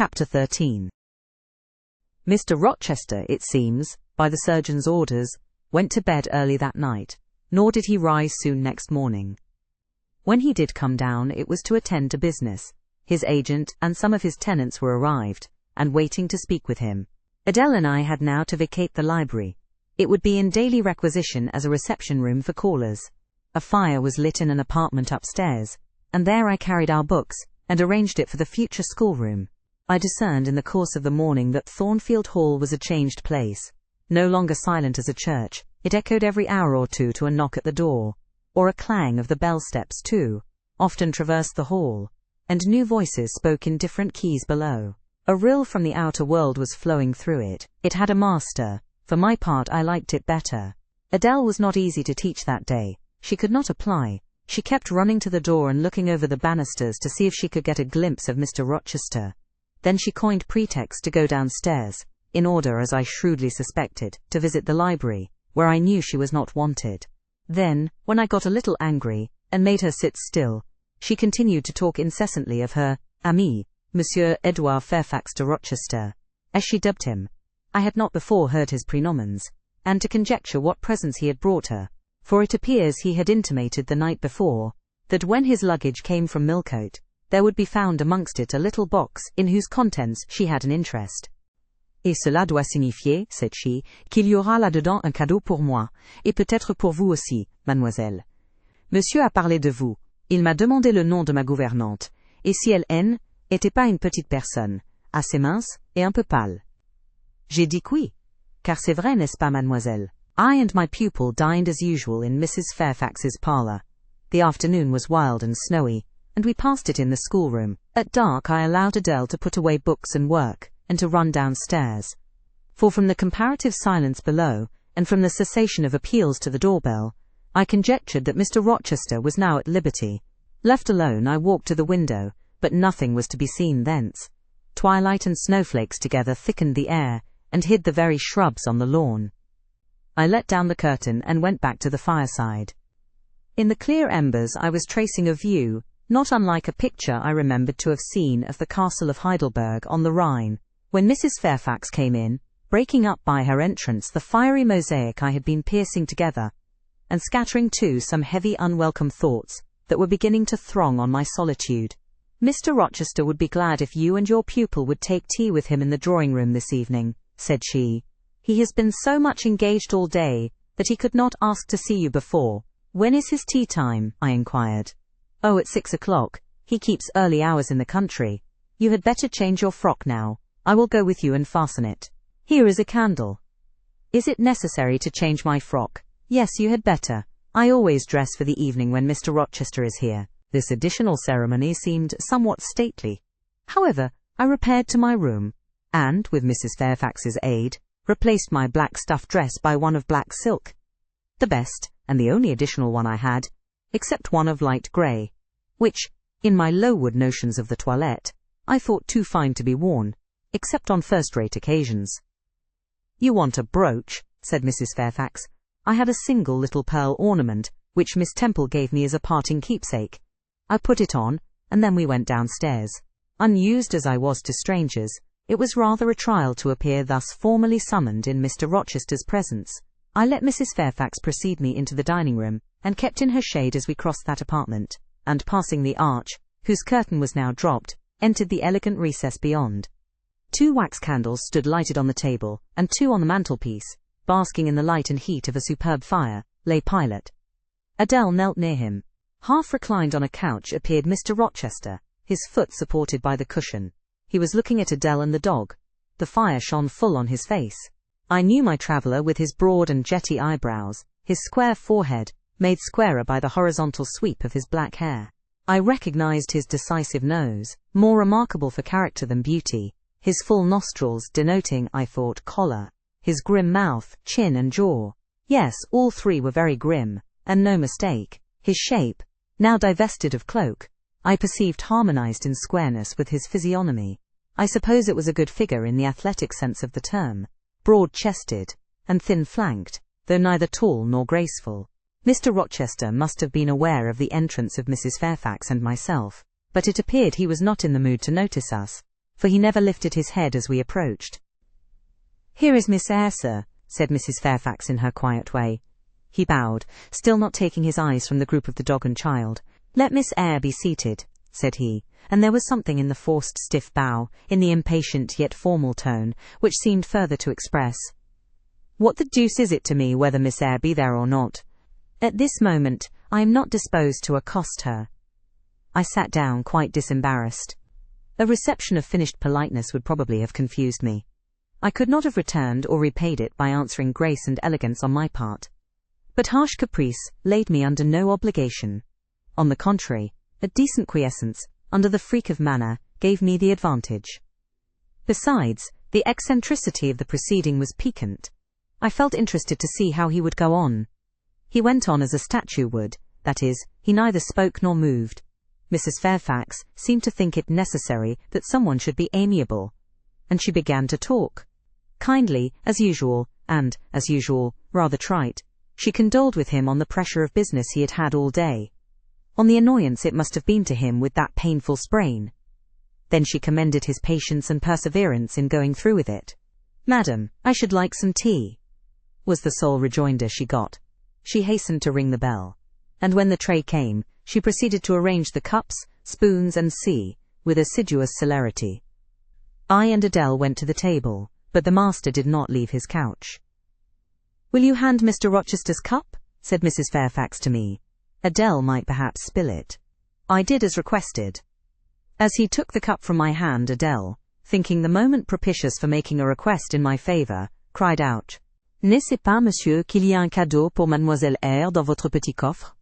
Chapter 13. Mr. Rochester, it seems, by the surgeon's orders, went to bed early that night, nor did he rise soon next morning. When he did come down, it was to attend to business. His agent and some of his tenants were arrived, and waiting to speak with him. Adele and I had now to vacate the library. It would be in daily requisition as a reception room for callers. A fire was lit in an apartment upstairs, and there I carried our books, and arranged it for the future schoolroom. I discerned in the course of the morning that Thornfield Hall was a changed place. No longer silent as a church, it echoed every hour or two to a knock at the door, or a clang of the bell steps too, often traversed the hall, and new voices spoke in different keys below. A rill from the outer world was flowing through it. It had a master. For my part, I liked it better. Adele was not easy to teach that day. She could not apply. She kept running to the door and looking over the banisters to see if she could get a glimpse of Mr. Rochester. Then she coined pretext to go downstairs, in order, as I shrewdly suspected, to visit the library, where I knew she was not wanted. Then, when I got a little angry, and made her sit still, she continued to talk incessantly of her ami, Monsieur Edouard Fairfax de Rochester, as she dubbed him. I had not before heard his pranomens, and to conjecture what presents he had brought her, for it appears he had intimated the night before, that when his luggage came from Millcote, there would be found amongst it a little box in whose contents she had an interest. Et cela doit signifier, said she, qu'il y aura là-dedans un cadeau pour moi, et peut-être pour vous aussi, mademoiselle. Monsieur a parlé de vous, il m'a demandé le nom de ma gouvernante, et si elle n'était pas une petite personne, assez mince, et un peu pâle. J'ai dit oui, car c'est vrai, n'est-ce pas, mademoiselle? I and my pupil dined as usual in Mrs. Fairfax's parlour. The afternoon was wild and snowy, and we passed it in the schoolroom. At dark I allowed Adele to put away books and work, and to run downstairs. For from the comparative silence below, and from the cessation of appeals to the doorbell, I conjectured that Mr. Rochester was now at liberty. Left alone, I walked to the window, but nothing was to be seen thence. Twilight and snowflakes together thickened the air, and hid the very shrubs on the lawn. I let down the curtain and went back to the fireside. In the clear embers I was tracing a view, not unlike a picture I remembered to have seen of the castle of Heidelberg on the Rhine, when Mrs. Fairfax came in, breaking up by her entrance the fiery mosaic I had been piecing together, and scattering too some heavy unwelcome thoughts that were beginning to throng on my solitude. Mr. Rochester would be glad if you and your pupil would take tea with him in the drawing-room this evening, said she. He has been so much engaged all day that he could not ask to see you before. When is his tea time? I inquired. Oh, at 6 o'clock. He keeps early hours in the country. You had better change your frock now. I will go with you and fasten it. Here is a candle. Is it necessary to change my frock? Yes, you had better. I always dress for the evening when Mr. Rochester is here. This additional ceremony seemed somewhat stately. However, I repaired to my room, and, with Mrs. Fairfax's aid, replaced my black stuff dress by one of black silk. The best, and the only additional one I had, except one of light grey, which, in my Lowood notions of the toilette, I thought too fine to be worn, except on first-rate occasions. You want a brooch, said Mrs. Fairfax. I had a single little pearl ornament, which Miss Temple gave me as a parting keepsake. I put it on, and then we went downstairs. Unused as I was to strangers, it was rather a trial to appear thus formally summoned in Mr. Rochester's presence. I let Mrs. Fairfax precede me into the dining-room, and kept in her shade as we crossed that apartment, and passing the arch, whose curtain was now dropped, entered the elegant recess beyond. 2 wax candles stood lighted on the table, and 2 on the mantelpiece. Basking in the light and heat of a superb fire, lay Pilot. Adele knelt near him. Half reclined on a couch appeared Mr. Rochester, his foot supported by the cushion. He was looking at Adele and the dog. The fire shone full on his face. I knew my traveller with his broad and jetty eyebrows, his square forehead, made squarer by the horizontal sweep of his black hair. I recognized his decisive nose, more remarkable for character than beauty, his full nostrils denoting, I thought, choler, his grim mouth, chin and jaw. Yes, all 3 were very grim, and no mistake. His shape, now divested of cloak, I perceived harmonized in squareness with his physiognomy. I suppose it was a good figure in the athletic sense of the term, broad-chested, and thin-flanked, though neither tall nor graceful. Mr. Rochester must have been aware of the entrance of Mrs. Fairfax and myself, but it appeared he was not in the mood to notice us, for he never lifted his head as we approached. "Here is Miss Eyre, sir," said Mrs. Fairfax in her quiet way. He bowed, still not taking his eyes from the group of the dog and child. "Let Miss Eyre be seated," said he, and there was something in the forced stiff bow, in the impatient yet formal tone, which seemed further to express, "What the deuce is it to me whether Miss Eyre be there or not? At this moment I am not disposed to accost her." I sat down, quite disembarrassed. A reception of finished politeness would probably have confused me. I could not have returned or repaid it by answering grace and elegance on my part. But harsh caprice laid me under no obligation. On the contrary, a decent quiescence, under the freak of manner, gave me the advantage. Besides, the eccentricity of the proceeding was piquant. I felt interested to see how he would go on. He went on as a statue would, that is, he neither spoke nor moved. Mrs. Fairfax seemed to think it necessary that someone should be amiable, and she began to talk. Kindly, as usual, and, as usual, rather trite, she condoled with him on the pressure of business he had had all day, on the annoyance it must have been to him with that painful sprain. Then she commended his patience and perseverance in going through with it. "Madam, I should like some tea," was the sole rejoinder she got. She hastened to ring the bell, and when the tray came, she proceeded to arrange the cups, spoons, and with assiduous celerity. I and Adele went to the table, but the master did not leave his couch. "Will you hand Mr. Rochester's cup?" said Mrs. Fairfax to me. Adele might perhaps spill it. I did as requested. As he took the cup from my hand, Adele, thinking the moment propitious for making a request in my favour, cried out, "N'est-ce pas, monsieur, qu'il y a un cadeau pour Mademoiselle Eyre dans votre petit coffre?"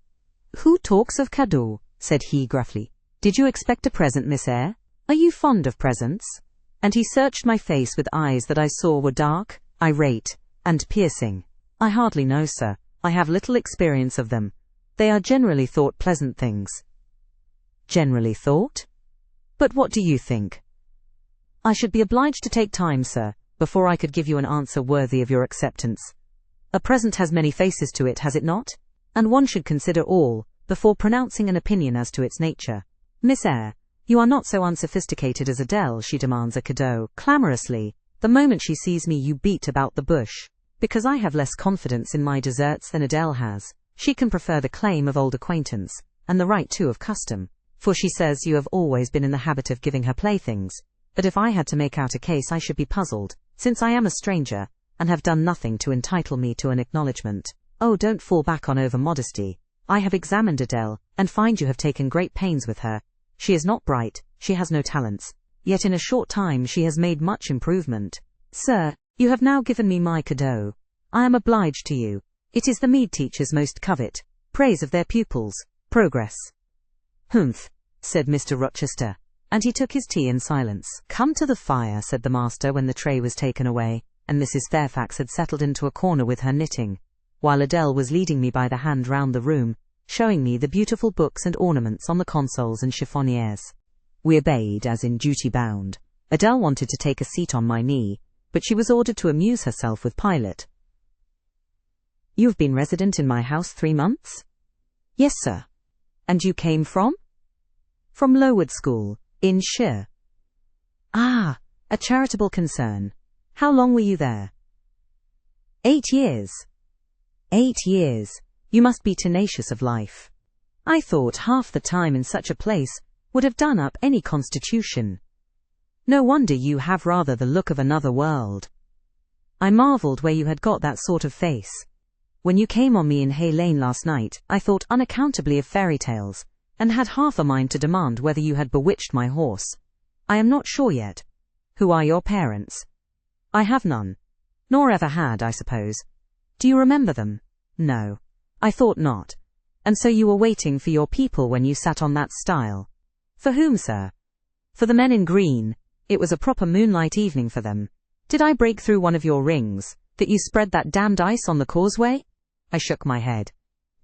"Who talks of cadeau?" said he gruffly. "Did you expect a present, Miss Eyre? Are you fond of presents?" And he searched my face with eyes that I saw were dark, irate, and piercing. "I hardly know, sir. I have little experience of them. They are generally thought pleasant things." "Generally thought? But what do you think?" "I should be obliged to take time, sir, before I could give you an answer worthy of your acceptance. A present has many faces to it, has it not? And one should consider all, before pronouncing an opinion as to its nature. Miss Eyre, you are not so unsophisticated as Adele. She demands a cadeau, clamorously. The moment she sees me you beat about the bush. Because I have less confidence in my deserts than Adele has, she can prefer the claim of old acquaintance, and the right too of custom, for she says you have always been in the habit of giving her playthings. But if I had to make out a case I should be puzzled, since I am a stranger, and have done nothing to entitle me to an acknowledgement. Oh, don't fall back on over-modesty. I have examined Adele, and find you have taken great pains with her. She is not bright, she has no talents, yet in a short time she has made much improvement. Sir, you have now given me my cadeau. I am obliged to you. It is the mead teachers most covet, praise of their pupils, progress." "Humph," said Mr. Rochester, and he took his tea in silence. "Come to the fire," said the master when the tray was taken away, and Mrs. Fairfax had settled into a corner with her knitting, while Adele was leading me by the hand round the room, showing me the beautiful books and ornaments on the consoles and chiffonières. We obeyed, as in duty bound. Adele wanted to take a seat on my knee, but she was ordered to amuse herself with Pilot. "You have been resident in my house 3 months?" "Yes, sir." "And you came from?" "From Lowood School, in Shire." "Ah, a charitable concern. How long were you there?" 8 years. 8 years. You must be tenacious of life. I thought half the time in such a place would have done up any constitution. No wonder you have rather the look of another world. I marvelled where you had got that sort of face. When you came on me in Hay Lane last night, I thought unaccountably of fairy tales, and had half a mind to demand whether you had bewitched my horse. I am not sure yet. Who are your parents?" "I have none. Nor ever had, I suppose. Do you remember them?" "No. I thought not. And so you were waiting for your people when you sat on that stile." "For whom, sir?" "For the men in green. It was a proper moonlight evening for them. Did I break through one of your rings, that you spread that damned ice on the causeway?" I shook my head.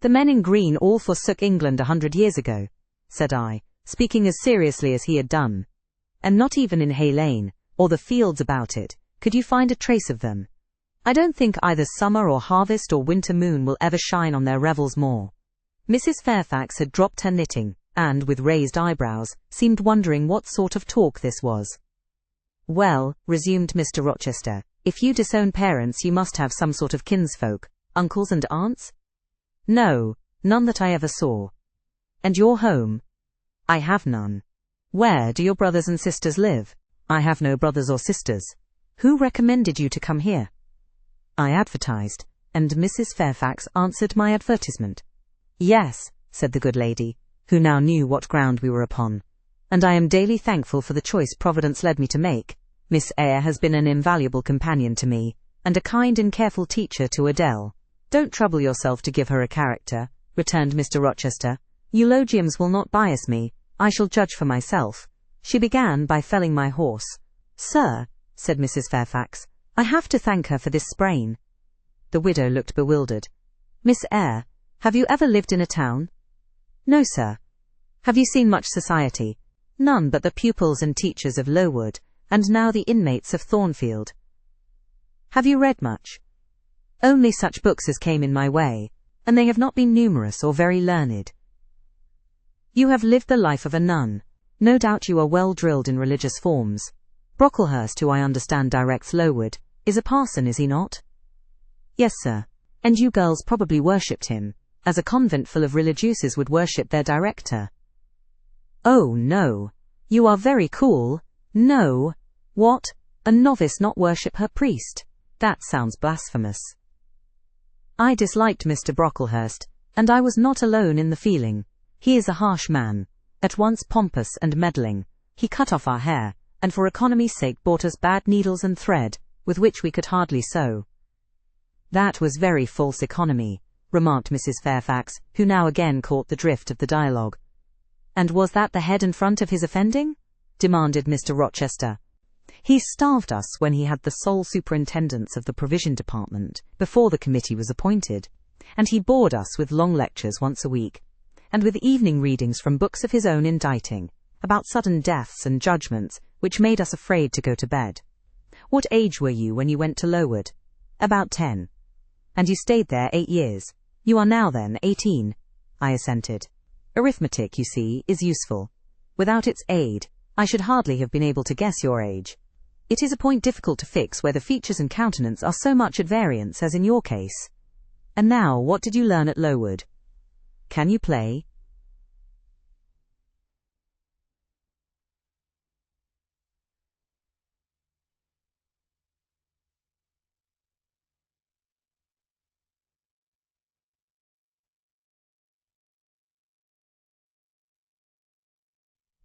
"The men in green all forsook England 100 years ago," said I, speaking as seriously as he had done. "And not even in Hay Lane, or the fields about it, could you find a trace of them. I don't think either summer or harvest or winter moon will ever shine on their revels more." Mrs. Fairfax had dropped her knitting, and, with raised eyebrows, seemed wondering what sort of talk this was. Well, resumed Mr. Rochester, if you disown parents you must have some sort of kinsfolk, uncles and aunts? No, none that I ever saw. And your home? I have none. Where do your brothers and sisters live? I have no brothers or sisters. Who recommended you to come here? I advertised, and Mrs. Fairfax answered my advertisement. Yes, said the good lady, who now knew what ground we were upon, and I am daily thankful for the choice Providence led me to make. Miss Eyre has been an invaluable companion to me, and a kind and careful teacher to Adele. Don't trouble yourself to give her a character, returned Mr. Rochester. Eulogiums will not bias me. I shall judge for myself. She began by felling my horse. Sir, said Mrs. Fairfax, I have to thank her for this sprain. The widow looked bewildered. Miss Eyre, have you ever lived in a town? No, sir. Have you seen much society? None but the pupils and teachers of Lowood, and now the inmates of Thornfield. Have you read much? Only such books as came in my way, and they have not been numerous or very learned. You have lived the life of a nun. No doubt you are well drilled in religious forms. Brocklehurst, who I understand directs Lowood, is a parson, is he not? Yes, sir. And you girls probably worshipped him, as a convent full of religieuses would worship their director. Oh, no. You are very cool. No. What? A novice not worship her priest? That sounds blasphemous. I disliked Mr. Brocklehurst, and I was not alone in the feeling. He is a harsh man, at once pompous and meddling. He cut off our hair, and for economy's sake bought us bad needles and thread, with which we could hardly sew. That was very false economy, remarked Mrs. Fairfax, who now again caught the drift of the dialogue. And was that the head and front of his offending? Demanded Mr. Rochester. He starved us when he had the sole superintendence of the provision department, before the committee was appointed, and he bored us with long lectures once a week, and with evening readings from books of his own inditing, about sudden deaths and judgments, which made us afraid to go to bed. What age were you when you went to Lowood? About 10. And you stayed there 8 years. You are now, then, 18, I assented. Arithmetic, you see, is useful. Without its aid, I should hardly have been able to guess your age. It is a point difficult to fix where the features and countenance are so much at variance as in your case. And now, what did you learn at Lowood? Can you play?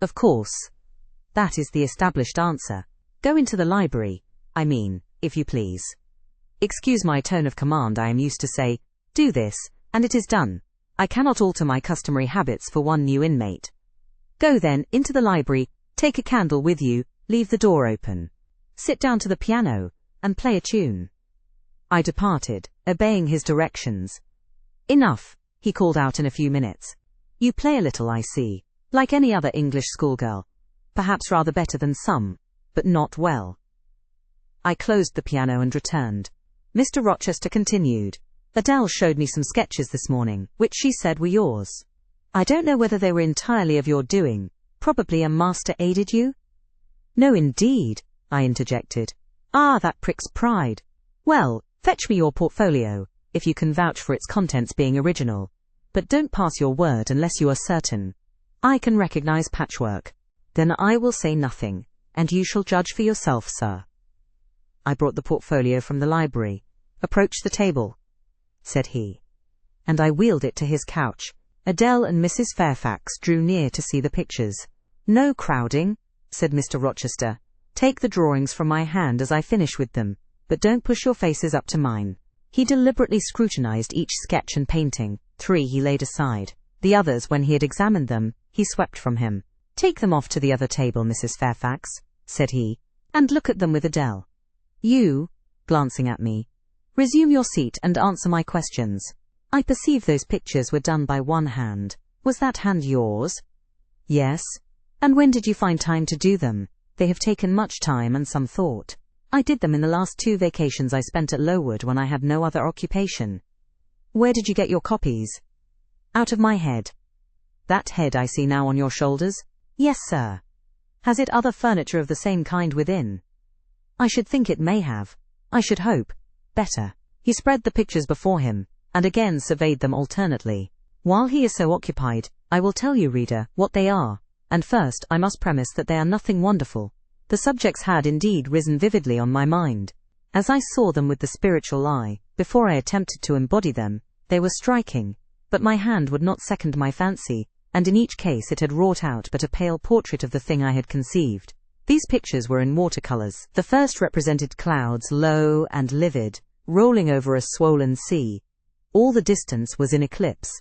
Of course. That is the established answer. Go into the library, I mean, if you please. Excuse my tone of command. I am used to say, do this, and it is done. I cannot alter my customary habits for one new inmate. Go then, into the library, take a candle with you, leave the door open. Sit down to the piano, and play a tune. I departed, obeying his directions. Enough, he called out in a few minutes. You play a little, I see. Like any other English schoolgirl. Perhaps rather better than some, but not well. I closed the piano and returned. Mr. Rochester continued. Adele showed me some sketches this morning, which she said were yours. I don't know whether they were entirely of your doing. Probably a master aided you? No, indeed, I interjected. Ah, that pricks pride. Well, fetch me your portfolio, if you can vouch for its contents being original. But don't pass your word unless you are certain. I can recognize patchwork. Then I will say nothing, and you shall judge for yourself, sir. I brought the portfolio from the library. Approach the table, said he, and I wheeled it to his couch. Adele and Mrs. Fairfax drew near to see the pictures. No crowding, said Mr. Rochester. Take the drawings from my hand as I finish with them, but don't push your faces up to mine. He deliberately scrutinized each sketch and painting. 3 he laid aside. The others, when he had examined them, he swept from him. Take them off to the other table, Mrs. Fairfax, said he, and look at them with Adele. You, glancing at me, resume your seat and answer my questions. I perceive those pictures were done by one hand. Was that hand yours? Yes. And when did you find time to do them? They have taken much time and some thought. I did them in the last 2 vacations I spent at Lowood when I had no other occupation. Where did you get your copies? Out of my head. That head I see now on your shoulders? Yes, sir. Has it other furniture of the same kind within? I should think it may have. I should hope. Better. He spread the pictures before him, and again surveyed them alternately. While he is so occupied, I will tell you, reader, what they are. And first, I must premise that they are nothing wonderful. The subjects had indeed risen vividly on my mind. As I saw them with the spiritual eye, before I attempted to embody them, they were striking, but my hand would not second my fancy, and in each case it had wrought out but a pale portrait of the thing I had conceived. These pictures were in watercolors. The first represented clouds, low and livid, rolling over a swollen sea. All the distance was in eclipse.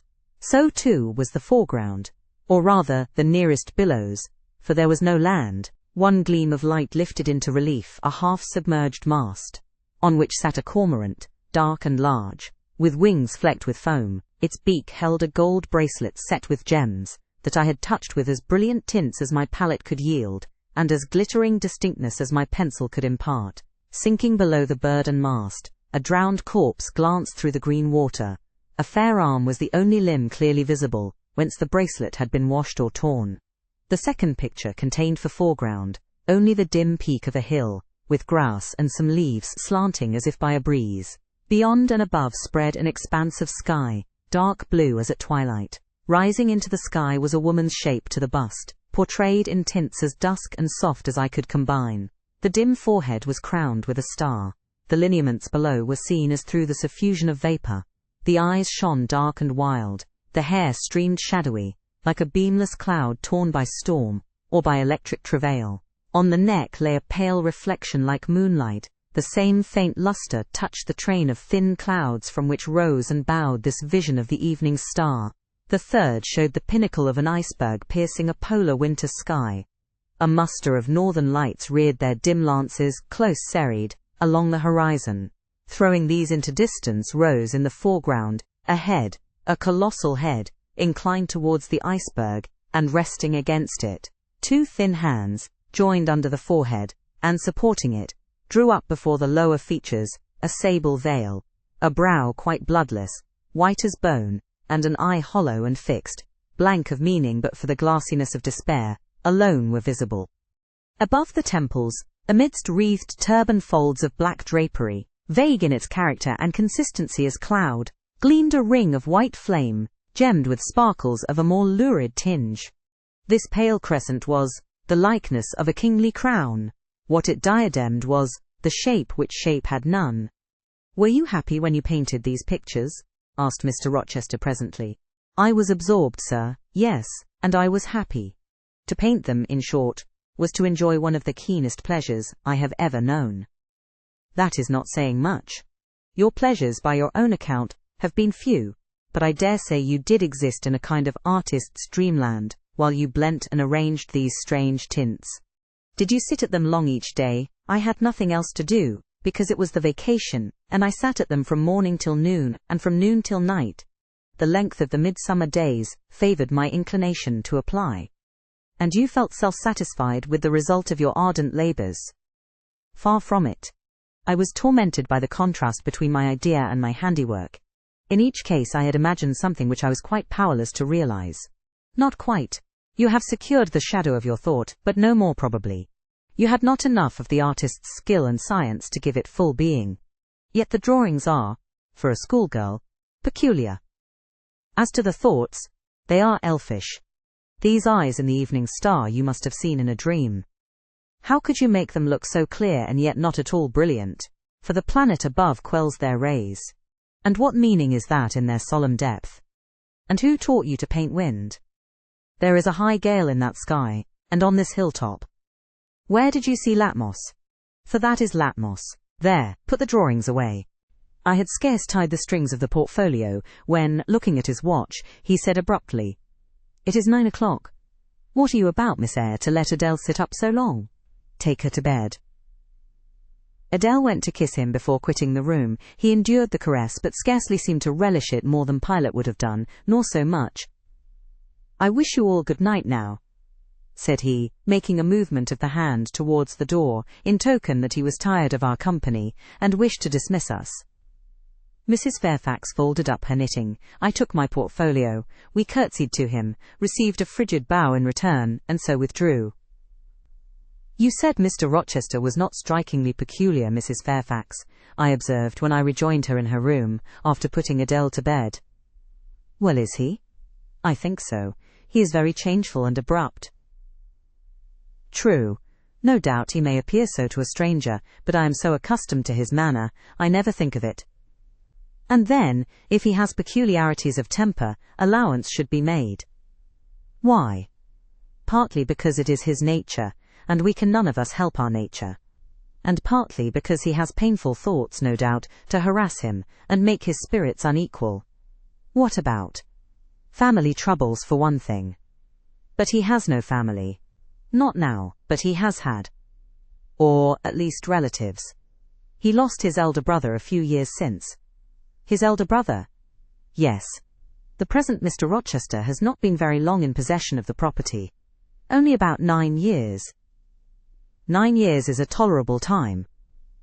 So too was the foreground, or rather the nearest billows, for there was no land. One gleam of light lifted into relief a half-submerged mast, on which sat a cormorant, dark and large, with wings flecked with foam. Its beak held a gold bracelet set with gems, that I had touched with as brilliant tints as my palette could yield, and as glittering distinctness as my pencil could impart. Sinking below the bird and mast, a drowned corpse glanced through the green water. A fair arm was the only limb clearly visible, whence the bracelet had been washed or torn. The second picture contained for foreground only the dim peak of a hill, with grass and some leaves slanting as if by a breeze. Beyond and above spread an expanse of sky, dark blue as at twilight. Rising into the sky was a woman's shape to the bust, portrayed in tints as dusk and soft as I could combine. The dim forehead was crowned with a star. The lineaments below were seen as through the suffusion of vapor. The eyes shone dark and wild. The hair streamed shadowy, like a beamless cloud torn by storm, or by electric travail. On the neck lay a pale reflection like moonlight. The same faint luster touched the train of thin clouds from which rose and bowed this vision of the evening star. The third showed the pinnacle of an iceberg piercing a polar winter sky. A muster of northern lights reared their dim lances, close serried, along the horizon. Throwing these into distance rose in the foreground a head, a colossal head, inclined towards the iceberg, and resting against it. Two thin hands, joined under the forehead, and supporting it, drew up before the lower features a sable veil. A brow quite bloodless, white as bone, and an eye hollow and fixed, blank of meaning but for the glassiness of despair, alone were visible. Above the temples, amidst wreathed turban folds of black drapery, vague in its character and consistency as cloud, gleamed a ring of white flame, gemmed with sparkles of a more lurid tinge. This pale crescent was the likeness of a kingly crown. What it diademed was the shape which shape had none. "Were you happy when you painted these pictures?" asked Mr. Rochester presently. "I was absorbed, sir. Yes, and I was happy. To paint them, in short, was to enjoy one of the keenest pleasures I have ever known." "That is not saying much. Your pleasures, by your own account, have been few, but I dare say you did exist in a kind of artist's dreamland, while you blent and arranged these strange tints. Did you sit at them long each day?" "I had nothing else to do, because it was the vacation, and I sat at them from morning till noon, and from noon till night. The length of the midsummer days favored my inclination to apply." "And you felt self-satisfied with the result of your ardent labors?" "Far from it. I was tormented by the contrast between my idea and my handiwork. In each case I had imagined something which I was quite powerless to realize." "Not quite. You have secured the shadow of your thought, but no more probably. You had not enough of the artist's skill and science to give it full being. Yet the drawings are, for a schoolgirl, peculiar. As to the thoughts, they are elfish. These eyes in the evening star you must have seen in a dream. How could you make them look so clear and yet not at all brilliant? For the planet above quells their rays. And what meaning is that in their solemn depth? And who taught you to paint wind? There is a high gale in that sky, and on this hilltop. Where did you see Latmos? For that is Latmos. There, put the drawings away." I had scarce tied the strings of the portfolio, when, looking at his watch, he said abruptly, "It is 9 o'clock. What are you about, Miss Eyre, to let Adele sit up so long? Take her to bed." Adele went to kiss him before quitting the room. He endured the caress, but scarcely seemed to relish it more than Pilate would have done, nor so much. "I wish you all good night now," said he, making a movement of the hand towards the door, in token that he was tired of our company, and wished to dismiss us. Mrs. Fairfax folded up her knitting. I took my portfolio. We curtsied to him, received a frigid bow in return, and so withdrew. You said Mr. Rochester was not strikingly peculiar, Mrs. Fairfax, I observed when I rejoined her in her room, after putting Adele to bed. Well, is he? I think so. He is very changeful and abrupt. True. No doubt he may appear so to a stranger, but I am so accustomed to his manner, I never think of it. And then, if he has peculiarities of temper, allowance should be made. Why? Partly because it is his nature, and we can none of us help our nature. And partly because he has painful thoughts, no doubt, to harass him, and make his spirits unequal. What about? Family troubles for one thing. But he has no family. Not now, but he has had. Or, at least, relatives. He lost his elder brother a few years since. His elder brother? Yes. The present Mr. Rochester has not been very long in possession of the property. Only about 9 years. 9 years is a tolerable time.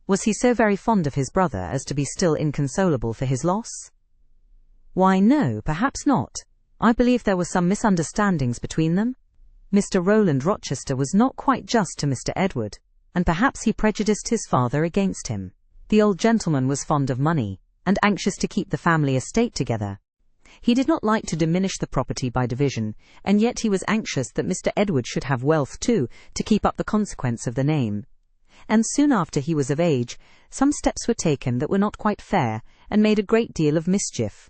Was he so very fond of his brother as to be still inconsolable for his loss? Why, no, perhaps not. I believe there were some misunderstandings between them. Mr. Roland Rochester was not quite just to Mr. Edward, and perhaps he prejudiced his father against him. The old gentleman was fond of money, and anxious to keep the family estate together. He did not like to diminish the property by division, and yet he was anxious that Mr. Edward should have wealth too, to keep up the consequence of the name. And soon after he was of age, some steps were taken that were not quite fair, and made a great deal of mischief.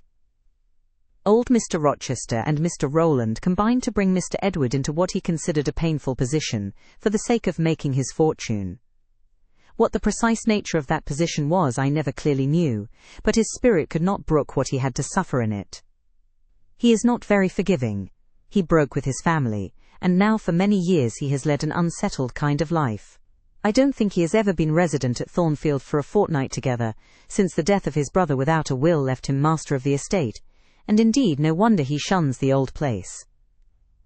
Old Mr. Rochester and Mr. Roland combined to bring Mr. Edward into what he considered a painful position, for the sake of making his fortune. What the precise nature of that position was I never clearly knew, but his spirit could not brook what he had to suffer in it. He is not very forgiving. He broke with his family, and now for many years he has led an unsettled kind of life. I don't think he has ever been resident at Thornfield for a fortnight together, since the death of his brother without a will left him master of the estate, and indeed no wonder he shuns the old place.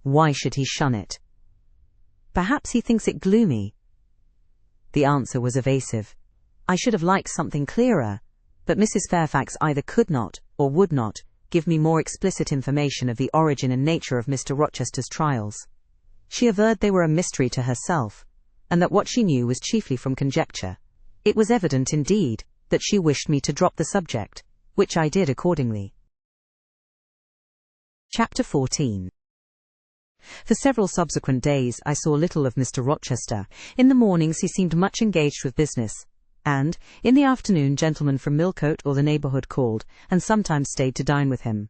Why should he shun it? Perhaps he thinks it gloomy. The answer was evasive. I should have liked something clearer, but Mrs. Fairfax either could not, or would not, give me more explicit information of the origin and nature of Mr. Rochester's trials. She averred they were a mystery to herself, and that what she knew was chiefly from conjecture. It was evident, indeed, that she wished me to drop the subject, which I did accordingly. Chapter 14. For several subsequent days I saw little of Mr. Rochester. In the mornings he seemed much engaged with business, and, in the afternoon, gentlemen from Millcote or the neighbourhood called, and sometimes stayed to dine with him.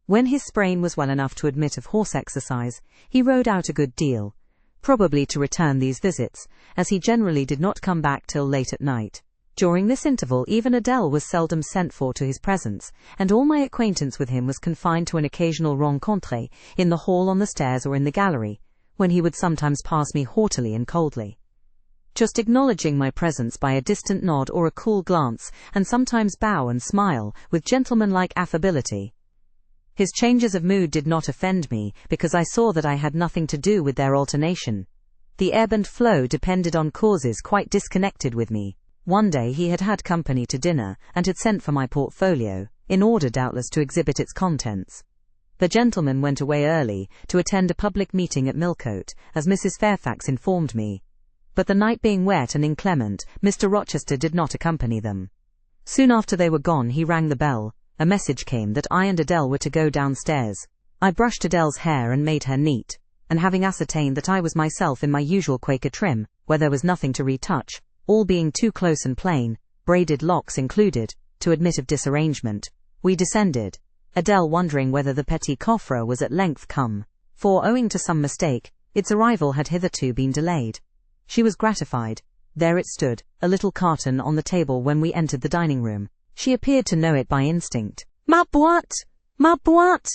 When his sprain was well enough to admit of horse exercise, he rode out a good deal, probably to return these visits, as he generally did not come back till late at night. During this interval even Adele was seldom sent for to his presence, and all my acquaintance with him was confined to an occasional rencontre, in the hall, on the stairs, or in the gallery, when he would sometimes pass me haughtily and coldly, just acknowledging my presence by a distant nod or a cool glance, and sometimes bow and smile, with gentlemanlike affability. His changes of mood did not offend me, because I saw that I had nothing to do with their alternation. The ebb and flow depended on causes quite disconnected with me. One day he had had company to dinner, and had sent for my portfolio, in order doubtless to exhibit its contents. The gentleman went away early, to attend a public meeting at Millcote, as Mrs. Fairfax informed me. But the night being wet and inclement, Mr. Rochester did not accompany them. Soon after they were gone he rang the bell. A message came that I and Adele were to go downstairs. I brushed Adele's hair and made her neat, and having ascertained that I was myself in my usual Quaker trim, where there was nothing to retouch, all being too close and plain, braided locks included, to admit of disarrangement, we descended, Adele wondering whether the petit coffre was at length come, for, owing to some mistake, its arrival had hitherto been delayed. She was gratified. There it stood, a little carton on the table when we entered the dining room. She appeared to know it by instinct. "Ma boîte! Ma boîte!"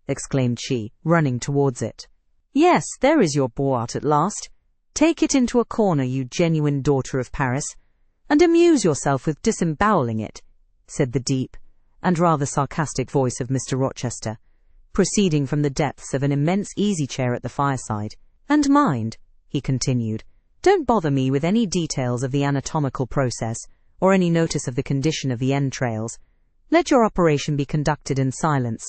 exclaimed she, running towards it. "Yes, there is your boîte at last. Take it into a corner, you genuine daughter of Paris, and amuse yourself with disemboweling it," said the deep and rather sarcastic voice of Mr. Rochester, proceeding from the depths of an immense easy-chair at the fireside. "And mind," he continued, "don't bother me with any details of the anatomical process, or any notice of the condition of the entrails. Let your operation be conducted in silence.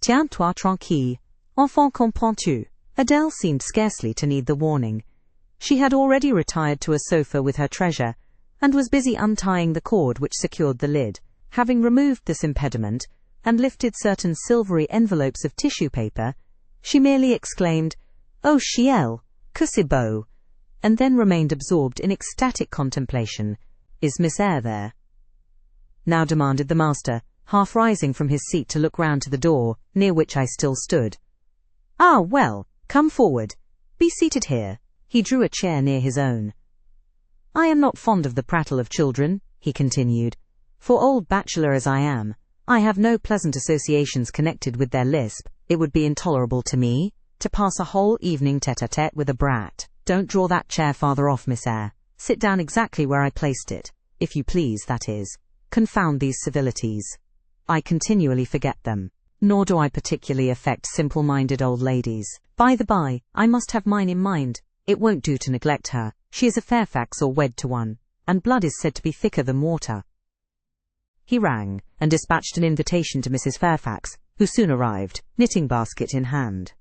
Tiens-toi tranquille, enfant, comprends-tu?" Adele seemed scarcely to need the warning. She had already retired to a sofa with her treasure, and was busy untying the cord which secured the lid. Having removed this impediment, and lifted certain silvery envelopes of tissue paper, she merely exclaimed, "Oh ciel, que c'est beau," and then remained absorbed in ecstatic contemplation. "Is Miss Eyre there?" now demanded the master, half rising from his seat to look round to the door, near which I still stood. "Ah, well, come forward. Be seated here." He drew a chair near his own. "I am not fond of the prattle of children," he continued, "for old bachelor as I am, I have no pleasant associations connected with their lisp. It would be intolerable to me to pass a whole evening tete-a-tete with a brat. Don't draw that chair farther off, Miss Eyre. Sit down exactly where I placed it, if you please, that is. Confound these civilities. I continually forget them, nor do I particularly affect simple-minded old ladies. By the by, I must have mine in mind. It won't do to neglect her. She is a Fairfax or wed to one, and blood is said to be thicker than water." He rang, and dispatched an invitation to Mrs. Fairfax, who soon arrived, knitting basket in hand.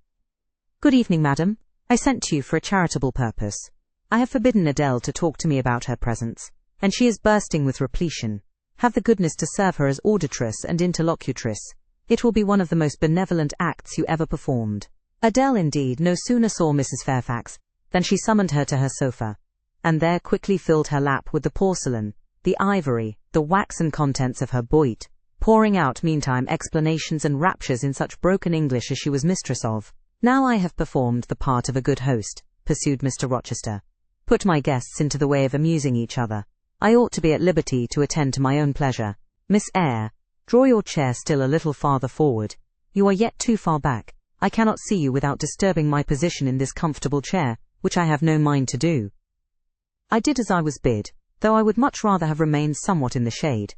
"Good evening, madam. I sent to you for a charitable purpose. I have forbidden Adele to talk to me about her presence, and she is bursting with repletion. Have the goodness to serve her as auditress and interlocutress. It will be one of the most benevolent acts you ever performed." Adele, indeed, no sooner saw Mrs. Fairfax than she summoned her to her sofa, and there quickly filled her lap with the porcelain, the ivory, the waxen contents of her boîte, pouring out meantime explanations and raptures in such broken English as she was mistress of. "Now I have performed the part of a good host," pursued Mr. Rochester, "put my guests into the way of amusing each other, I ought to be at liberty to attend to my own pleasure. Miss Eyre, draw your chair still a little farther forward. You are yet too far back. I cannot see you without disturbing my position in this comfortable chair, which I have no mind to do." I did as I was bid, though I would much rather have remained somewhat in the shade.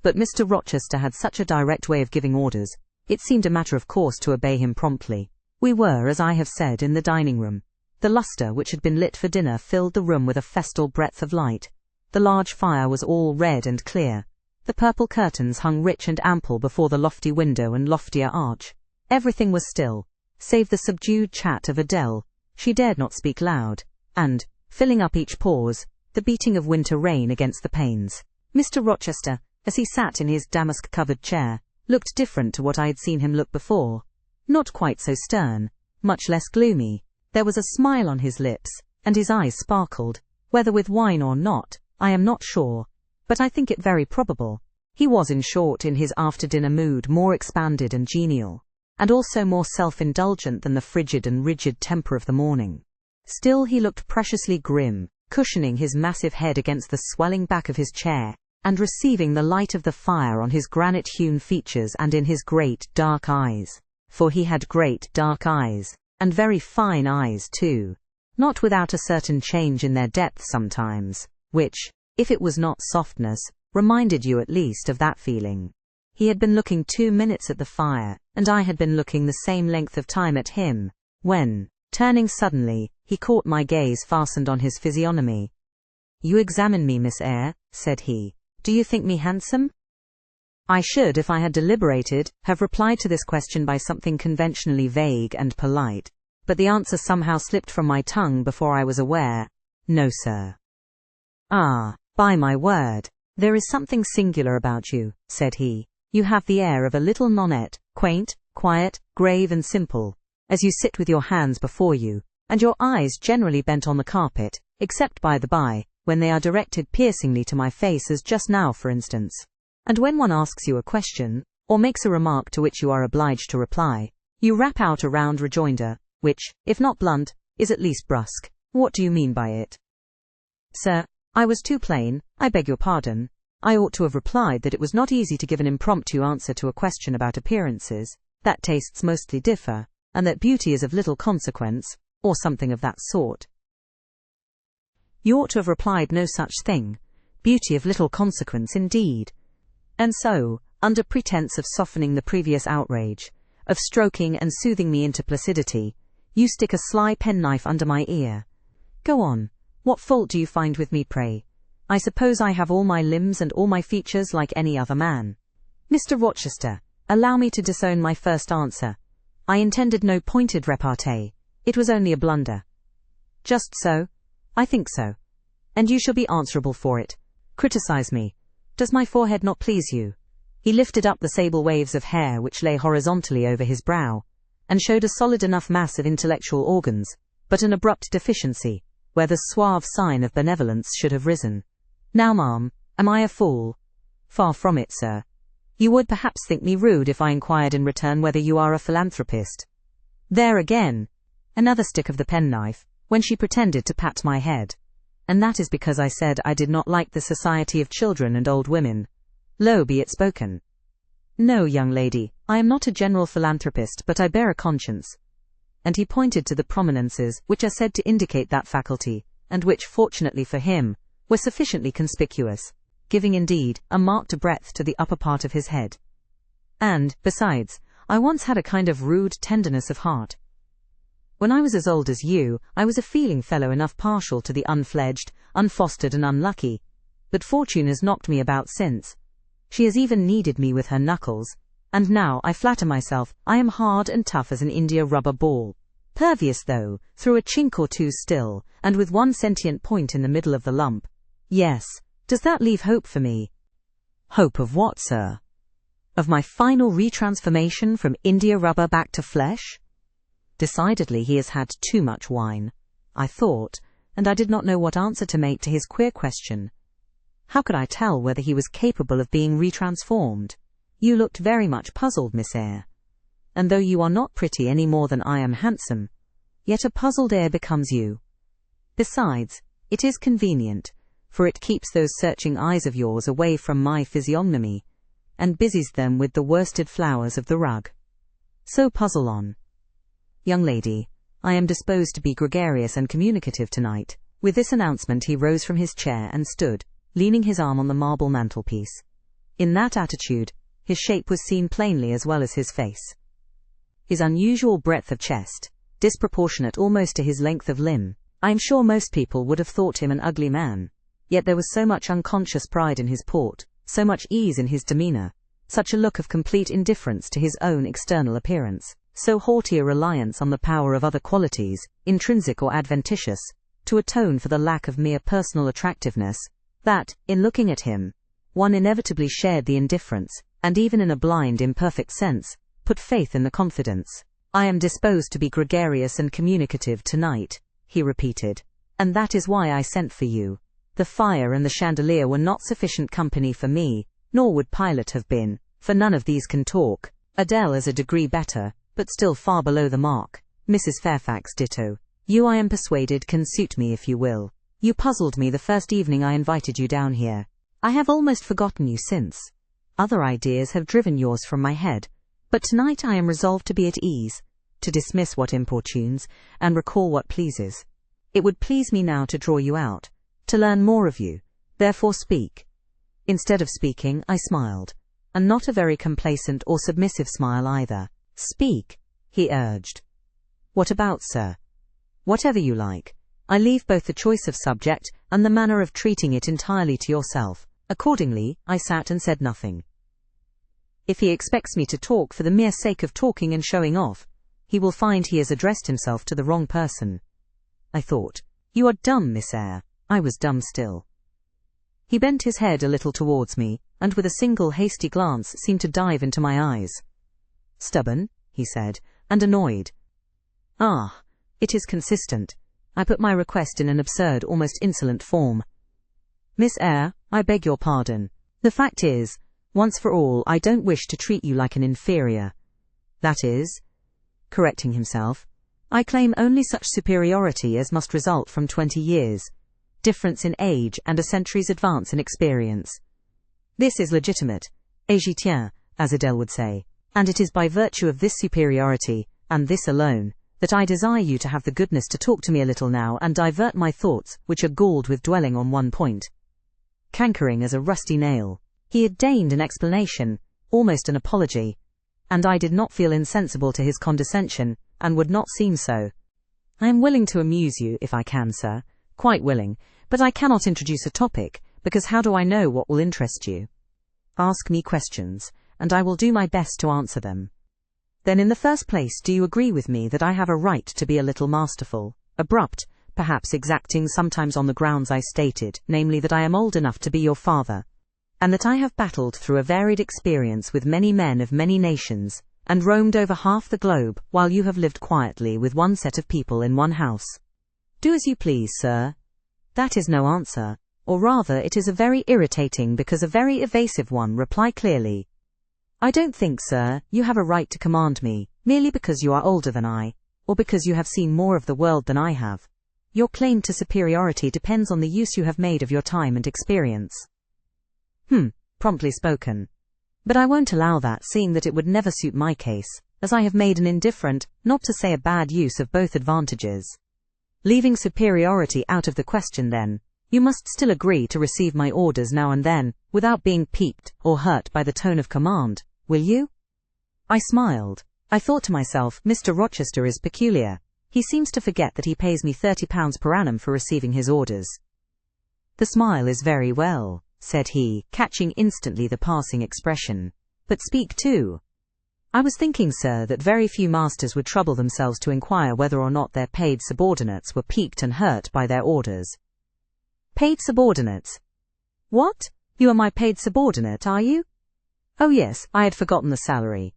But Mr. Rochester had such a direct way of giving orders, it seemed a matter of course to obey him promptly. We were, as I have said, in the dining-room. The lustre which had been lit for dinner filled the room with a festal breadth of light. The large fire was all red and clear. The purple curtains hung rich and ample before the lofty window and loftier arch. Everything was still, save the subdued chat of Adele. She dared not speak loud, and, filling up each pause, the beating of winter rain against the panes. Mr. Rochester, as he sat in his damask-covered chair, looked different to what I had seen him look before. Not quite so stern, much less gloomy. There was a smile on his lips, and his eyes sparkled. Whether with wine or not, I am not sure, but I think it very probable. He was, in short, in his after-dinner mood, more expanded and genial, and also more self-indulgent than the frigid and rigid temper of the morning. Still he looked preciously grim, cushioning his massive head against the swelling back of his chair, and receiving the light of the fire on his granite-hewn features and in his great dark eyes. For he had great dark eyes, and very fine eyes too, not without a certain change in their depth sometimes, which, if it was not softness, reminded you at least of that feeling. He had been looking 2 minutes at the fire, and I had been looking the same length of time at him, when, turning suddenly, he caught my gaze fastened on his physiognomy. "You examine me, Miss Eyre," said he. "Do you think me handsome?" I should, if I had deliberated, have replied to this question by something conventionally vague and polite, but the answer somehow slipped from my tongue before I was aware. "No, sir." "Ah, by my word, there is something singular about you," said he. "You have the air of a little nonette, quaint, quiet, grave and simple, as you sit with your hands before you, and your eyes generally bent on the carpet, except by the by, when they are directed piercingly to my face, as just now, for instance. And when one asks you a question, or makes a remark to which you are obliged to reply, you rap out a round rejoinder, which, if not blunt, is at least brusque. What do you mean by it?" "Sir, I was too plain. I beg your pardon. I ought to have replied that it was not easy to give an impromptu answer to a question about appearances, that tastes mostly differ, and that beauty is of little consequence, or something of that sort." "You ought to have replied no such thing. Beauty of little consequence, indeed. And so, under pretence of softening the previous outrage, of stroking and soothing me into placidity, you stick a sly penknife under my ear. Go on. What fault do you find with me, pray? I suppose I have all my limbs and all my features like any other man." "Mr. Rochester, allow me to disown my first answer. I intended no pointed repartee. It was only a blunder." "Just so. I think so. And you shall be answerable for it. Criticize me. Does my forehead not please you? He lifted up the sable waves of hair which lay horizontally over his brow, and showed a solid enough mass of intellectual organs, but an abrupt deficiency, where the suave sign of benevolence should have risen. Now, ma'am, am I a fool? Far from it, sir. You would perhaps think me rude if I inquired in return whether you are a philanthropist. There again! Another stick of the penknife, when she pretended to pat my head. And that is because I said I did not like the society of children and old women. Low be it spoken. No, young lady, I am not a general philanthropist, but I bear a conscience. And he pointed to the prominences which are said to indicate that faculty, and which, fortunately for him, were sufficiently conspicuous, giving indeed a marked breadth to the upper part of his head. And, besides, I once had a kind of rude tenderness of heart. When I was as old as you, I was a feeling fellow enough partial to the unfledged, unfostered and unlucky, but fortune has knocked me about since. She has even kneaded me with her knuckles, and now, I flatter myself, I am hard and tough as an India-rubber ball. Pervious, though, through a chink or two still, and with one sentient point in the middle of the lump. Yes, does that leave hope for me? Hope of what, sir? Of my final retransformation from India-rubber back to flesh? Decidedly he has had too much wine, I thought, and I did not know what answer to make to his queer question. How could I tell whether he was capable of being retransformed? You looked very much puzzled, Miss Eyre. And though you are not pretty any more than I am handsome, yet a puzzled air becomes you. Besides, it is convenient, for it keeps those searching eyes of yours away from my physiognomy, and busies them with the worsted flowers of the rug. So puzzle on. Young lady, I am disposed to be gregarious and communicative tonight. With this announcement he rose from his chair and stood, leaning his arm on the marble mantelpiece. In that attitude, his shape was seen plainly as well as his face. His unusual breadth of chest, disproportionate almost to his length of limb. I am sure most people would have thought him an ugly man, yet there was so much unconscious pride in his port, so much ease in his demeanour, such a look of complete indifference to his own external appearance, so haughty a reliance on the power of other qualities, intrinsic or adventitious, to atone for the lack of mere personal attractiveness, that, in looking at him, one inevitably shared the indifference, and even in a blind, imperfect sense, put faith in the confidence. I am disposed to be gregarious and communicative tonight, he repeated, and that is why I sent for you. The fire and the chandelier were not sufficient company for me, nor would Pilate have been, for none of these can talk. Adele is a degree better, but still far below the mark. Mrs. Fairfax ditto. You, I am persuaded, can suit me if you will. You puzzled me the first evening I invited you down here. I have almost forgotten you since. Other ideas have driven yours from my head, but tonight I am resolved to be at ease, to dismiss what importunes, and recall what pleases. It would please me now to draw you out, to learn more of you, therefore speak. Instead of speaking, I smiled, and not a very complacent or submissive smile either. Speak, he urged. What about, sir? Whatever you like. I leave both the choice of subject and the manner of treating it entirely to yourself. Accordingly, I sat and said nothing. If he expects me to talk for the mere sake of talking and showing off, he will find he has addressed himself to the wrong person. I thought, you are dumb, Miss Eyre. I was dumb still. He bent his head a little towards me, and with a single hasty glance seemed to dive into my eyes. Stubborn, he said, and annoyed. Ah, it is consistent. I put my request in an absurd, almost insolent form. Miss Eyre, I beg your pardon. The fact is, once for all, I don't wish to treat you like an inferior. That is, correcting himself, I claim only such superiority as must result from 20 years, difference in age and a century's advance in experience. This is legitimate, et j'y tiens, as Adele would say, and it is by virtue of this superiority, and this alone, that I desire you to have the goodness to talk to me a little now and divert my thoughts, which are galled with dwelling on one point. Cankering as a rusty nail. He had deigned an explanation, almost an apology, and I did not feel insensible to his condescension, and would not seem so. I am willing to amuse you, if I can, sir, quite willing, but I cannot introduce a topic, because how do I know what will interest you? Ask me questions, and I will do my best to answer them. Then in the first place, do you agree with me that I have a right to be a little masterful, abrupt, perhaps exacting sometimes on the grounds I stated, namely that I am old enough to be your father, and that I have battled through a varied experience with many men of many nations, and roamed over half the globe, while you have lived quietly with one set of people in one house. Do as you please, sir. That is no answer, or rather it is a very irritating because a very evasive one. Reply clearly. I don't think, sir, you have a right to command me, merely because you are older than I, or because you have seen more of the world than I have. Your claim to superiority depends on the use you have made of your time and experience. Promptly spoken. But I won't allow that, seeing that it would never suit my case, as I have made an indifferent, not to say a bad use of both advantages. Leaving superiority out of the question then, you must still agree to receive my orders now and then, without being piqued or hurt by the tone of command, will you? I smiled. I thought to myself, Mr. Rochester is peculiar. He seems to forget that he pays me £30 per annum for receiving his orders. The smile is very well, said he, catching instantly the passing expression. But speak too. I was thinking, sir, that very few masters would trouble themselves to inquire whether or not their paid subordinates were piqued and hurt by their orders. Paid subordinates? What? You are my paid subordinate, are you? Oh yes, I had forgotten the salary.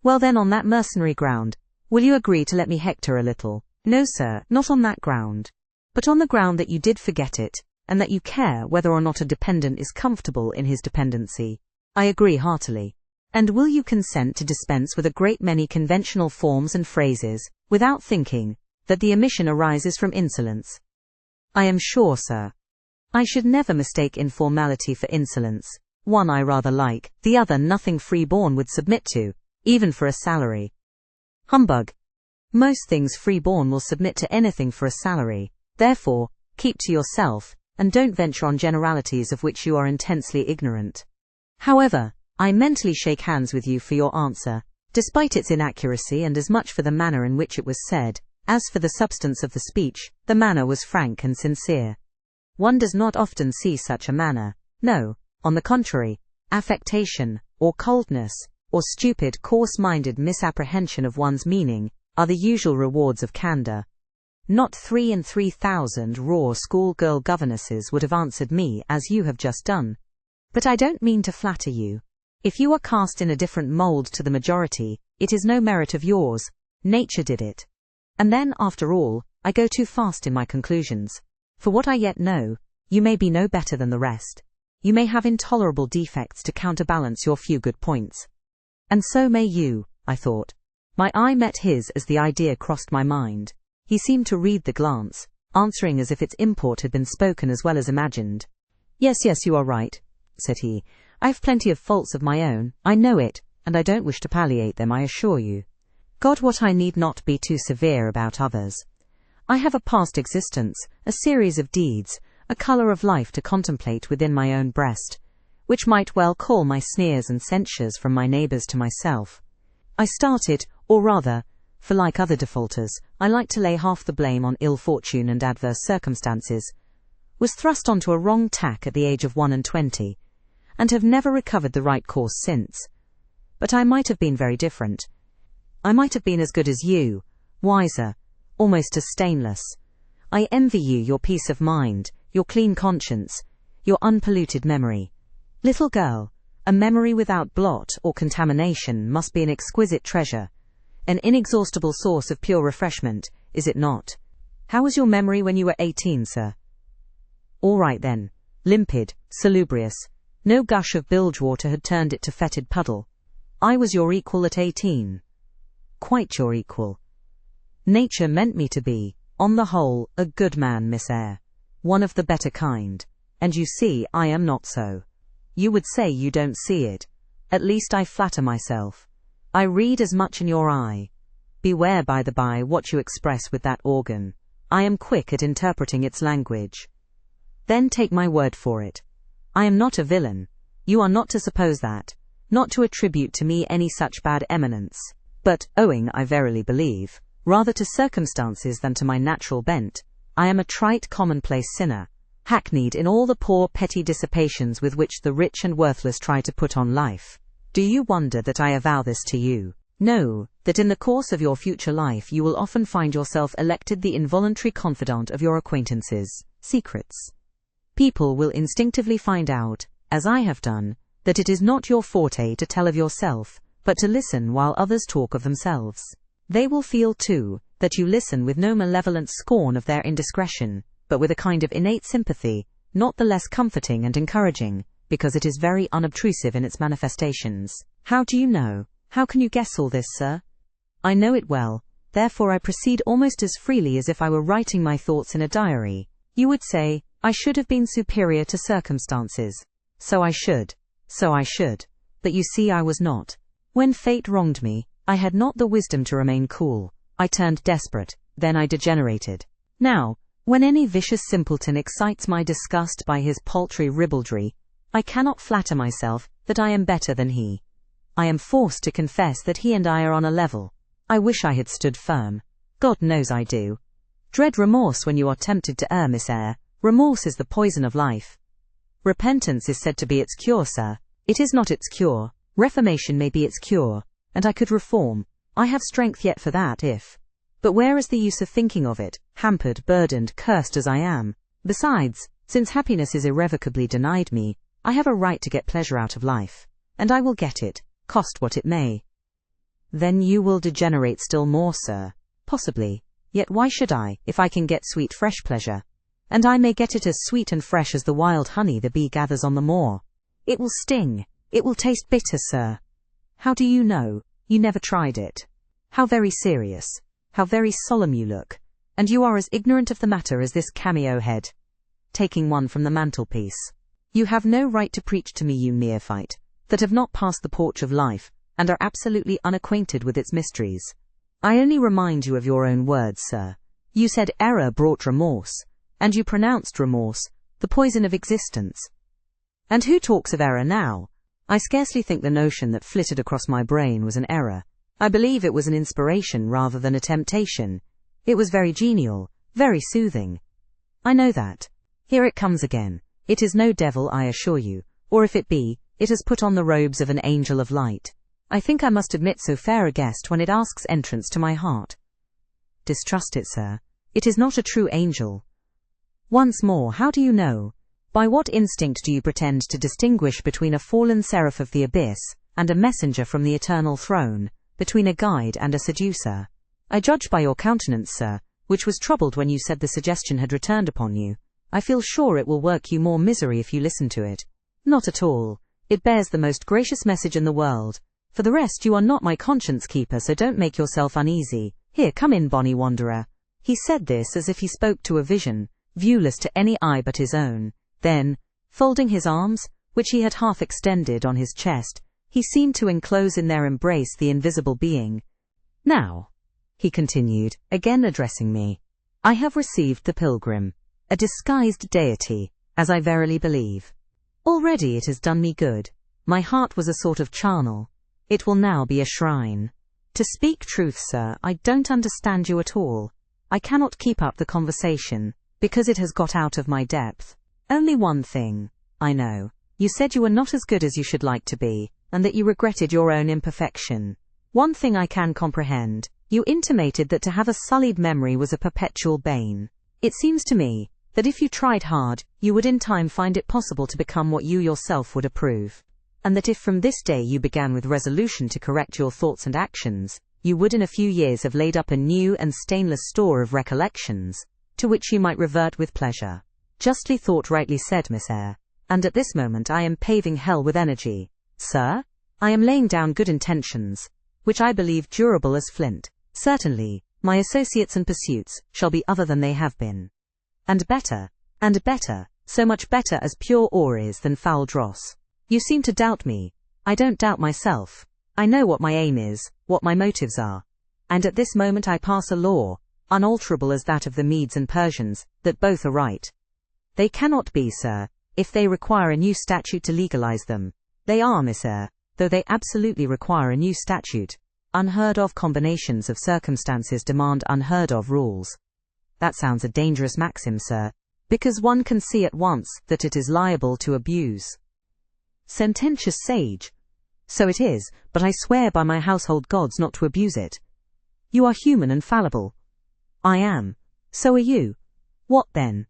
Well then, on that mercenary ground, will you agree to let me hector a little? No, sir, not on that ground. But on the ground that you did forget it, and that you care whether or not a dependent is comfortable in his dependency. I agree heartily. And will you consent to dispense with a great many conventional forms and phrases, without thinking that the omission arises from insolence? I am sure, sir. I should never mistake informality for insolence. One I rather like, the other nothing free-born would submit to, even for a salary. Humbug. Most things free-born will submit to anything for a salary. Therefore, keep to yourself, and don't venture on generalities of which you are intensely ignorant. However, I mentally shake hands with you for your answer, despite its inaccuracy, and as much for the manner in which it was said, as for the substance of the speech. The manner was frank and sincere. One does not often see such a manner. No, on the contrary, affectation, or coldness, or stupid, coarse-minded misapprehension of one's meaning, are the usual rewards of candour. Not 3,000 raw schoolgirl governesses would have answered me as you have just done. But I don't mean to flatter you. If you are cast in a different mould to the majority, it is no merit of yours. Nature did it. And then, after all, I go too fast in my conclusions. For what I yet know, you may be no better than the rest. You may have intolerable defects to counterbalance your few good points. And so may you, I thought. My eye met his as the idea crossed my mind. He seemed to read the glance, answering as if its import had been spoken as well as imagined. Yes, you are right, said he. I have plenty of faults of my own, I know it, and I don't wish to palliate them, I assure you. God, what I need not be too severe about others. I have a past existence, a series of deeds, a colour of life to contemplate within my own breast, which might well call my sneers and censures from my neighbours to myself. I started, or rather, for like other defaulters, I like to lay half the blame on ill fortune and adverse circumstances, was thrust onto a wrong tack at the age of 21, and have never recovered the right course since. But I might have been very different. I might have been as good as you, wiser, almost as stainless. I envy you your peace of mind, your clean conscience, your unpolluted memory. Little girl, a memory without blot or contamination must be an exquisite treasure, an inexhaustible source of pure refreshment, is it not? How was your memory when you were 18, sir? All right then, limpid, salubrious, no gush of bilge water had turned it to fetid puddle. I was your equal at 18. Quite your equal. Nature meant me to be, on the whole, a good man, Miss Eyre, one of the better kind, and you see I am not so. You would say you don't see it. At least I flatter myself. I read as much in your eye. Beware, by the by, what you express with that organ. I am quick at interpreting its language. Then take my word for it. I am not a villain. You are not to suppose that, not to attribute to me any such bad eminence, but, owing, I verily believe, rather to circumstances than to my natural bent, I am a trite commonplace sinner, hackneyed in all the poor petty dissipations with which the rich and worthless try to put on life. Do you wonder that I avow this to you? No, that in the course of your future life you will often find yourself elected the involuntary confidant of your acquaintances' secrets. People will instinctively find out, as I have done, that it is not your forte to tell of yourself, but to listen while others talk of themselves. They will feel, too, that you listen with no malevolent scorn of their indiscretion, but with a kind of innate sympathy, not the less comforting and encouraging, because it is very unobtrusive in its manifestations. How do you know? How can you guess all this, sir? I know it well, therefore I proceed almost as freely as if I were writing my thoughts in a diary. You would say, I should have been superior to circumstances. So I should. But you see I was not. When fate wronged me, I had not the wisdom to remain cool. I turned desperate, then I degenerated. Now, when any vicious simpleton excites my disgust by his paltry ribaldry, I cannot flatter myself that I am better than he. I am forced to confess that he and I are on a level. I wish I had stood firm. God knows I do. Dread remorse when you are tempted to err, Miss Eyre. Remorse is the poison of life. Repentance is said to be its cure, sir. It is not its cure. Reformation may be its cure, and I could reform. I have strength yet for that if. But where is the use of thinking of it, hampered, burdened, cursed as I am? Besides, since happiness is irrevocably denied me, I have a right to get pleasure out of life, and I will get it, cost what it may. Then you will degenerate still more, sir. Possibly. Yet why should I, if I can get sweet fresh pleasure? And I may get it as sweet and fresh as the wild honey the bee gathers on the moor. It will sting. It will taste bitter, sir. How do you know? You never tried it. How very serious. How very solemn you look. And you are as ignorant of the matter as this cameo head. Taking one from the mantelpiece. You have no right to preach to me, you neophyte, that have not passed the porch of life, and are absolutely unacquainted with its mysteries. I only remind you of your own words, sir. You said error brought remorse, and you pronounced remorse the poison of existence. And who talks of error now? I scarcely think the notion that flitted across my brain was an error. I believe it was an inspiration rather than a temptation. It was very genial, very soothing. I know that. Here it comes again. It is no devil, I assure you, or if it be, it has put on the robes of an angel of light. I think I must admit so fair a guest when it asks entrance to my heart. Distrust it, sir. It is not a true angel. Once more, how do you know? By what instinct do you pretend to distinguish between a fallen seraph of the abyss and a messenger from the eternal throne, between a guide and a seducer? I judge by your countenance, sir, which was troubled when you said the suggestion had returned upon you. I feel sure it will work you more misery if you listen to it. Not at all. It bears the most gracious message in the world. For the rest, you are not my conscience keeper, so don't make yourself uneasy. Here, come in, bonny wanderer. He said this as if he spoke to a vision, viewless to any eye but his own. Then, folding his arms, which he had half extended on his chest, he seemed to enclose in their embrace the invisible being. Now, he continued, again addressing me, I have received the pilgrim, a disguised deity, as I verily believe. Already it has done me good. My heart was a sort of charnel. It will now be a shrine. To speak truth, sir, I don't understand you at all. I cannot keep up the conversation, because it has got out of my depth. Only one thing, I know. You said you were not as good as you should like to be, and that you regretted your own imperfection. One thing I can comprehend. You intimated that to have a sullied memory was a perpetual bane. It seems to me that if you tried hard, you would in time find it possible to become what you yourself would approve. And that if from this day you began with resolution to correct your thoughts and actions, you would in a few years have laid up a new and stainless store of recollections, to which you might revert with pleasure. Justly thought, rightly said, Miss Eyre. And at this moment I am paving hell with energy. Sir? I am laying down good intentions, which I believe durable as flint. Certainly, my associates and pursuits shall be other than they have been. And better, so much better as pure ore is than foul dross. You seem to doubt me. I don't doubt myself. I know what my aim is, what my motives are. And at this moment I pass a law, unalterable as that of the Medes and Persians, that both are right. They cannot be, sir, if they require a new statute to legalize them. They are, Miss Eyre, though they absolutely require a new statute. Unheard of combinations of circumstances demand unheard of rules. That sounds a dangerous maxim, sir, because one can see at once that it is liable to abuse. Sententious sage, So it is, but I swear by my household gods not to abuse it. You are human and fallible. I am. So are you. What then?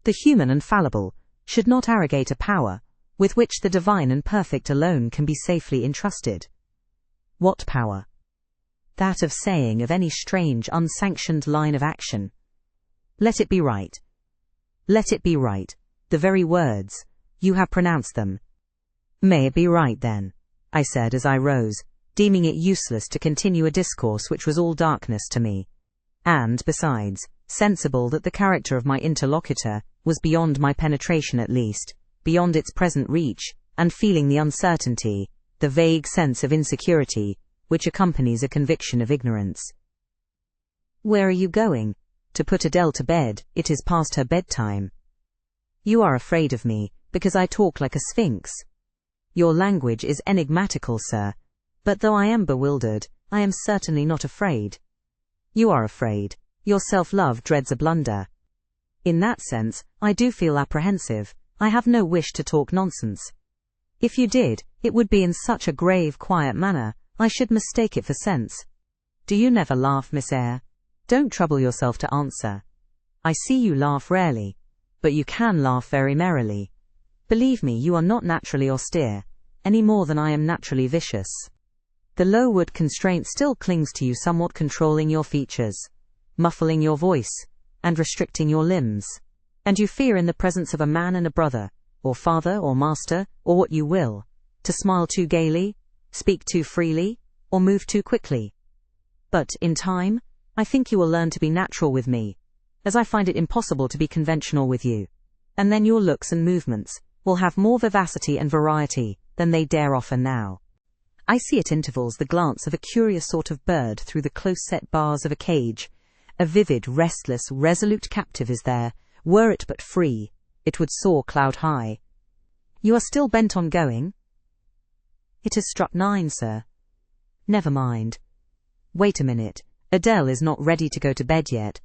The human and fallible should not arrogate a power with which the divine and perfect alone can be safely entrusted. What power? That of saying of any strange, unsanctioned line of action. Let it be right. Let it be right. The very words. You have pronounced them. May it be right then, I said as I rose, deeming it useless to continue a discourse which was all darkness to me, and, besides, sensible that the character of my interlocutor was beyond my penetration at least, beyond its present reach, and feeling the uncertainty, the vague sense of insecurity, which accompanies a conviction of ignorance. Where are you going? To put Adele to bed. It is past her bedtime. You are afraid of me, because I talk like a sphinx. Your language is enigmatical, sir, but though I am bewildered, I am certainly not afraid. You are afraid. Your self-love dreads a blunder. In that sense, I do feel apprehensive. I have no wish to talk nonsense. If you did, it would be in such a grave, quiet manner, I should mistake it for sense. Do you never laugh, Miss Eyre? Don't trouble yourself to answer. I see you laugh rarely, but you can laugh very merrily. Believe me, you are not naturally austere, any more than I am naturally vicious. The low-wood constraint still clings to you, somewhat controlling your features, muffling your voice, and restricting your limbs. And you fear in the presence of a man and a brother, or father or master, or what you will, to smile too gaily, speak too freely, or move too quickly. But, in time, I think you will learn to be natural with me, as I find it impossible to be conventional with you. And then your looks and movements will have more vivacity and variety than they dare offer now. I see at intervals the glance of a curious sort of bird through the close-set bars of a cage. A vivid, restless, resolute captive is there. Were it but free, it would soar cloud-high. You are still bent on going? It has struck 9, sir. Never mind. Wait a minute. Adele is not ready to go to bed yet.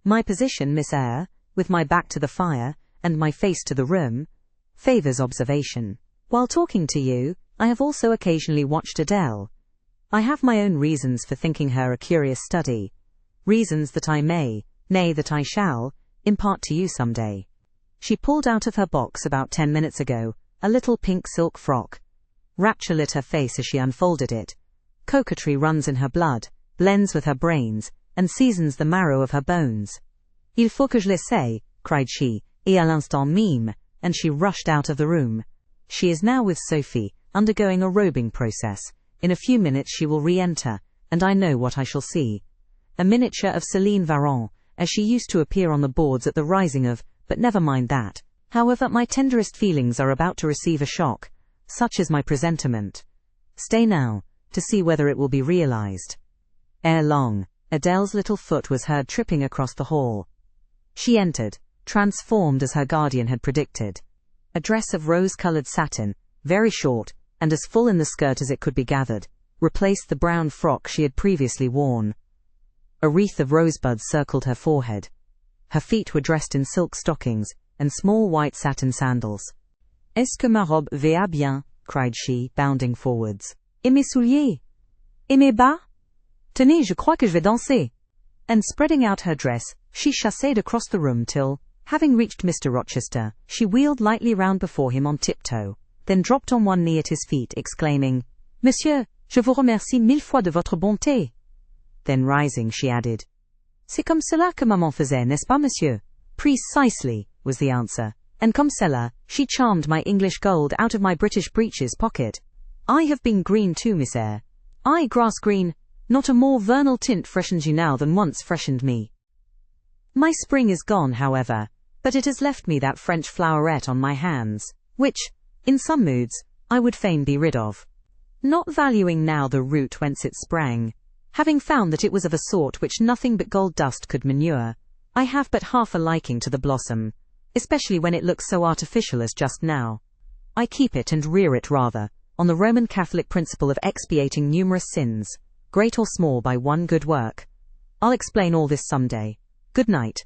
My position, Miss Eyre, with my back to the fire, and my face to the room, favours observation. While talking to you, I have also occasionally watched Adele. I have my own reasons for thinking her a curious study, reasons that I may, nay that I shall, impart to you some day. She pulled out of her box about 10 minutes ago a little pink silk frock. Rapture lit her face as she unfolded it. Coquetry runs in her blood, blends with her brains, and seasons the marrow of her bones. Il faut que je l'essaie, cried she, et à l'instant même, and she rushed out of the room. She is now with Sophie, undergoing a robing process. In a few minutes she will re-enter, and I know what I shall see. A miniature of Céline Varens, as she used to appear on the boards at the rising of, but never mind that. However, my tenderest feelings are about to receive a shock. Such is my presentiment. Stay now, to see whether it will be realized. Ere long, Adele's little foot was heard tripping across the hall. She entered, transformed as her guardian had predicted. A dress of rose-colored satin, very short, and as full in the skirt as it could be gathered, replaced the brown frock she had previously worn. A wreath of rosebuds circled her forehead. Her feet were dressed in silk stockings and small white satin sandals. Est-ce que ma robe va bien? Cried she, bounding forwards. Et mes souliers? Et mes bas? Tenez, je crois que je vais danser. And spreading out her dress, she chassed across the room till, having reached Mr. Rochester, she wheeled lightly round before him on tiptoe, then dropped on one knee at his feet, exclaiming, Monsieur, je vous remercie 1000 fois de votre bonté. Then rising, she added, C'est comme cela que maman faisait, n'est-ce pas, monsieur? Precisely, was the answer. And comme cela, she charmed my English gold out of my British breeches pocket. I have been green too, Miss Eyre. I grass green. Not a more vernal tint freshens you now than once freshened me. My spring is gone, however, but it has left me that French floweret on my hands, which, in some moods, I would fain be rid of. Not valuing now the root whence it sprang, having found that it was of a sort which nothing but gold dust could manure, I have but half a liking to the blossom, especially when it looks so artificial as just now. I keep it and rear it rather, on the Roman Catholic principle of expiating numerous sins, great or small, by one good work. I'll explain all this some day. Good night.